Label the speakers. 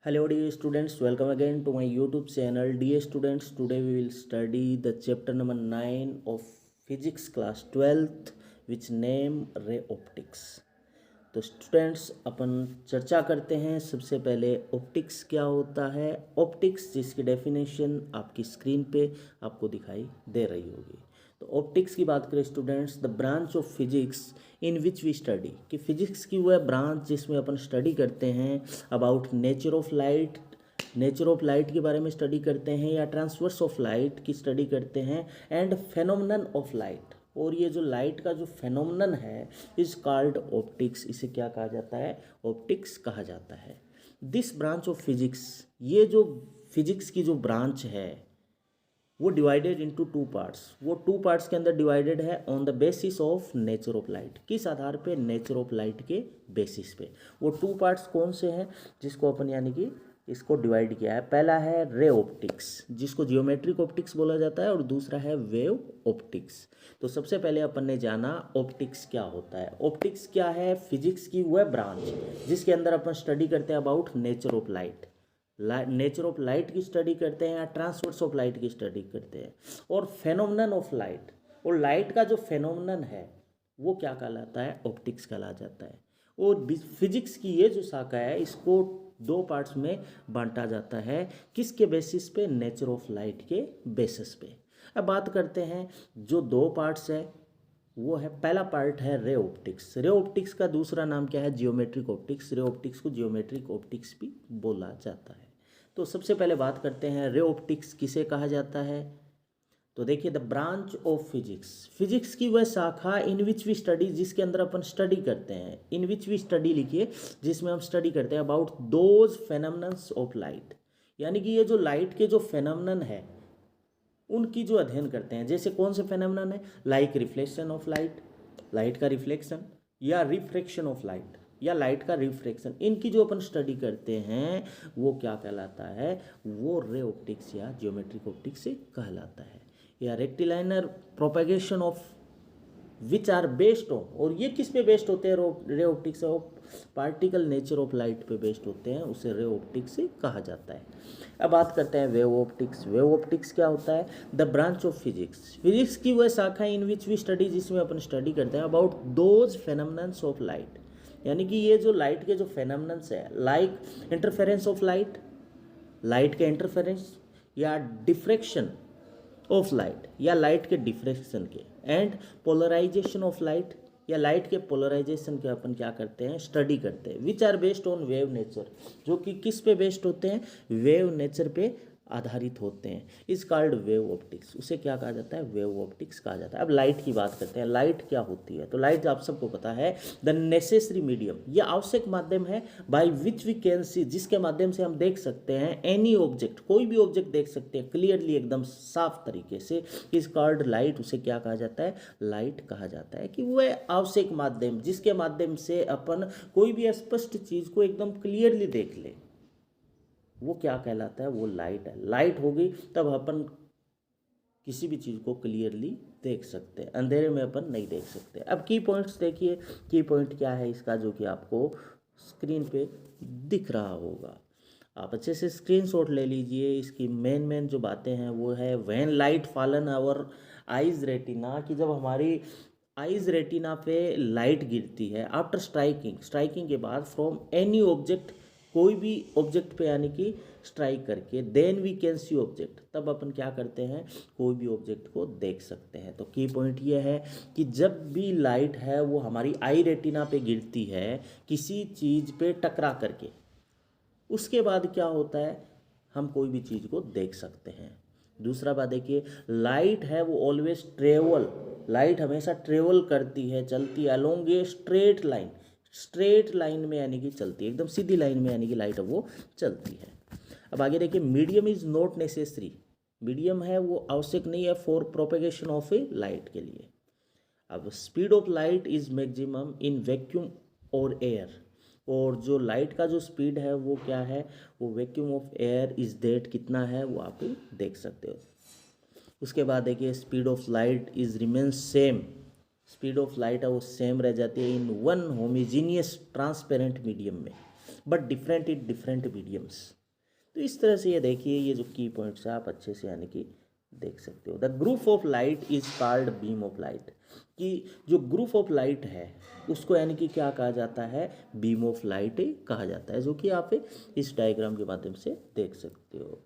Speaker 1: Hello dear students, welcome again to my YouTube channel. Dear students, today we will study the chapter number 9 of physics class 12th which name ray optics. तो students अपन चर्चा करते हैं। सबसे पहले optics क्या होता है। Optics जिसकी डेफिनेशन आपकी स्क्रीन पे आपको दिखाई दे रही होगी। तो ऑप्टिक्स की बात करें students, the branch of physics in which we study, कि फिजिक्स की वह ब्रांच जिसमें अपन स्टडी करते हैं about nature of light, nature of light के बारे में स्टडी करते हैं या ट्रांसवर्स ऑफ लाइट की स्टडी करते हैं, एंड फेनोमेनन ऑफ लाइट। और ये जो लाइट का जो फेनोमेनन है इज कॉल्ड ऑप्टिक्स। इसे क्या कहा जाता है? ऑप्टिक्स कहा जाता है। दिस ब्रांच ऑफ फिजिक्स, ये जो फिजिक्स की जो ब्रांच है वो डिवाइडेड इनटू टू पार्ट्स। वो टू पार्ट्स के अंदर डिवाइडेड है on the basis of nature of light. किस आधार पे? नेचर ऑफ लाइट के बेसिस पे। वो टू पार्ट्स कौन से हैं जिसको अपन यानी कि इसको डिवाइड किया है? पहला है रे ऑप्टिक्स जिसको जियोमेट्रिक ऑप्टिक्स बोला जाता है, और दूसरा है वेव ऑप्टिक्स। तो सबसे पहले अपन ने जाना ऑप्टिक्स क्या होता है। ऑप्टिक्स क्या है? फिजिक्स की वह ब्रांच जिसके अंदर अपन स्टडी करते हैं about nature of light. Nature of light की स्टडी करते हैं या ट्रांसवर्स ऑफ लाइट की स्टडी करते हैं, और फेनोमेनन ऑफ लाइट, और लाइट का जो फेनोमेनन है वो क्या कहलाता है? ऑप्टिक्स कहला जाता है। और फिजिक्स की ये जो शाखा है इसको दो पार्ट्स में बांटा जाता है। किसके बेसिस पे? नेचर ऑफ लाइट के बेसिस पे। अब बात करते हैं जो दो पार्ट्स है वो है, पहला पार्ट है रे ऑप्टिक्स। रे ऑप्टिक्स का दूसरा नाम क्या है? Geometric optics. रे ऑप्टिक्स को जियोमेट्रिक ऑप्टिक्स भी बोला जाता है। तो सबसे पहले बात करते हैं रे ऑप्टिक्स किसे कहा जाता है। तो देखिए, the branch of physics, physics की वह शाखा इन विच वी स्टडी, जिसके अंदर अपन स्टडी करते हैं। इन विच वी स्टडी लिखिए, जिसमें हम स्टडी करते हैं about those phenomenons of light, यानी कि ये जो लाइट के जो फेनोमेनन है उनकी जो अध्ययन करते हैं। जैसे कौन से फेनोमेनन है? Like reflection of light, light का रिफ्लेक्शन, या रिफ्रैक्शन ऑफ लाइट, या लाइट का रिफ्रैक्शन। इनकी जो अपन स्टडी करते हैं वो क्या कहलाता है? वो रे ऑप्टिक्स या जियोमेट्रिक ऑप्टिक्स से कहलाता है। या rectilinear propagation of which are based on, और ये किस पे बेस्ड होते हैं? Ray optics of particle nature of light पे बेस्ड होते हैं, उसे रे ऑप्टिक्स से कहा जाता है। अब बात करते हैं वेव ऑप्टिक्स। वेव ऑप्टिक्स क्या होता है? The branch of physics, physics की वह शाखा इन विच वी स्टडी, जिसमें अपन स्टडी करते हैं about those phenomenons of light, यानी कि ये जो लाइट के जो फेनोमेनन्स है, like interference of light, light के इंटरफेरेंस या डिफ्रैक्शन ऑफ लाइट, या लाइट के डिफ्रैक्शन के, एंड पोलराइजेशन ऑफ लाइट, या लाइट के पोलराइजेशन के अपन क्या करते हैं? स्टडी करते हैं। Which are based on wave nature, जो कि किस पे बेस्ड होते हैं? वेव नेचर पे आधारित होते हैं। इस कॉल्ड वेव ऑप्टिक्स, उसे क्या कहा जाता है? वेव ऑप्टिक्स कहा जाता है। अब लाइट की बात करते हैं। लाइट क्या होती है? तो लाइट आप सबको पता है, द नेसेसरी मीडियम, यह आवश्यक माध्यम है by which we can see, जिसके माध्यम से हम देख सकते हैं एनी ऑब्जेक्ट, कोई भी ऑब्जेक्ट देख सकते हैं क्लियरली, एकदम साफ तरीके से। इस कॉल्ड लाइट, उसे क्या कहा जाता है? लाइट कहा जाता है। कि वह आवश्यक माध्यम जिसके माध्यम से अपन कोई भी स्पष्ट चीज़ को एकदम क्लियरली देख ले, वो क्या कहलाता है? वो लाइट है। लाइट होगी तब अपन किसी भी चीज़ को क्लियरली देख सकते हैं, अंधेरे में अपन नहीं देख सकते। अब की पॉइंट्स देखिए, की पॉइंट क्या है इसका, जो कि आपको स्क्रीन पे दिख रहा होगा। आप अच्छे से स्क्रीनशॉट ले लीजिए। इसकी मेन जो बातें हैं वो है, when light fallen our eyes retina, कि जब हमारी आइज रेटिना पे लाइट गिरती है, आफ्टर स्ट्राइकिंग, स्ट्राइकिंग के बाद, फ्रॉम एनी ऑब्जेक्ट, कोई भी ऑब्जेक्ट पे यानी कि स्ट्राइक करके, then we can see object, तब अपन क्या करते हैं? कोई भी ऑब्जेक्ट को देख सकते हैं। तो की पॉइंट ये है कि जब भी लाइट है वो हमारी आई रेटिना पे गिरती है किसी चीज़ पे टकरा करके, उसके बाद क्या होता है? हम कोई भी चीज़ को देख सकते हैं। दूसरा बात देखिए, लाइट है वो ऑलवेज ट्रेवल, लाइट हमेशा ट्रेवल करती है, चलती है along a straight line, straight line में यानी कि चलती है, एकदम सीधी लाइन में यानी कि लाइट वो चलती है। अब आगे देखिए, medium is not necessary, medium है वो आवश्यक नहीं है for propagation of A light के लिए। अब speed of light is maximum in vacuum और एयर, और जो लाइट का जो स्पीड है वो क्या है? वो vacuum of air is that, कितना है वो आप देख सकते हो। उसके बाद देखिए, speed of light is remain same, speed of light है वो सेम रह जाती है in one homogeneous transparent medium में, but different in different mediums. तो इस तरह से ये देखिए, ये जो की पॉइंट्स है आप अच्छे से यानी कि देख सकते हो। The group of light is called beam of light, कि जो ग्रुप ऑफ लाइट है उसको यानी कि क्या कहा जाता है, बीम ऑफ लाइट कहा जाता है, जो कि आप इस डायग्राम के माध्यम से देख सकते हो।